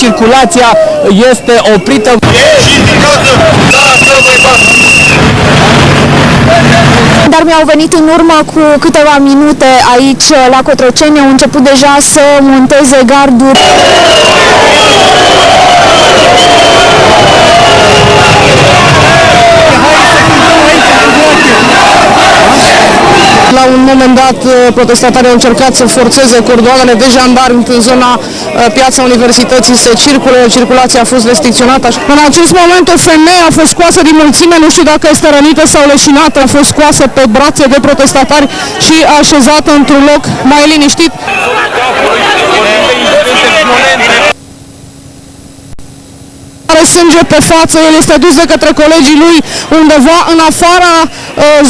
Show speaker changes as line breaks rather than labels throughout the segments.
circulația este oprită.
Dar mi-au venit în urmă cu câteva minute aici la Cotroceni, au început deja să monteze garduri.
La un moment dat, protestatarii au încercat să forțeze cordoanele de jandarmi în zona Piața Universității, se circulă, circulația a fost restricționată. În acest moment o femeie a fost scoasă din mulțime, nu știu dacă este rănită sau leșinată, a fost scoasă pe brațe de protestatari și așezată într-un loc mai liniștit. Are sânge pe față, el este dus de către colegii lui undeva în afara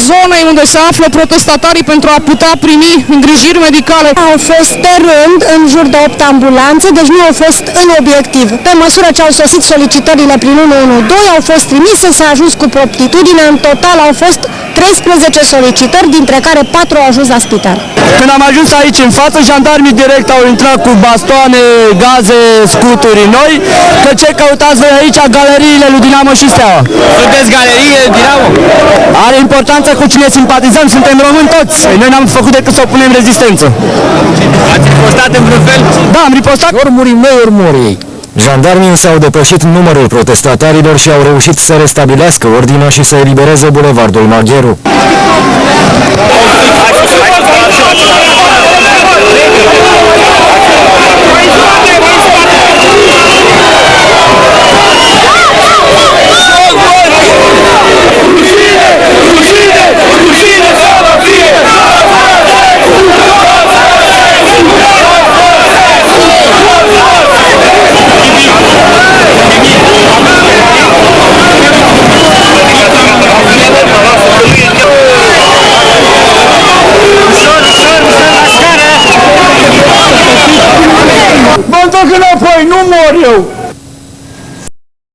zonei unde se află protestatarii pentru a putea primi îngrijiri medicale.
Au fost pe rând în jur de 8 ambulanțe, deci nu au fost în obiectiv. Pe măsură ce au sosit solicitările prin 112, au fost trimise, s-a ajuns cu promptitudine, în total au fost 13 solicitări, dintre care 4 au ajuns la spital.
Când am ajuns aici în față, jandarmii direct au intrat cu bastoane, gaze, scuturi noi, că ce căutați voi aici, galeriile lui Dinamo și Steaua. Sunteți galerie Dinamo? Are importanță cu cine simpatizăm, suntem români toți. Noi n-am făcut decât să opunem rezistență. Ați ripostat în vreun fel? Da, am ripostat.
Ori murim noi, ori mor ei. Jandarmii însă au depășit numărul protestatarilor și au reușit să restabilească ordinea și să elibereze bulevardul Magheru.
Mă întorc înapoi, nu mor eu!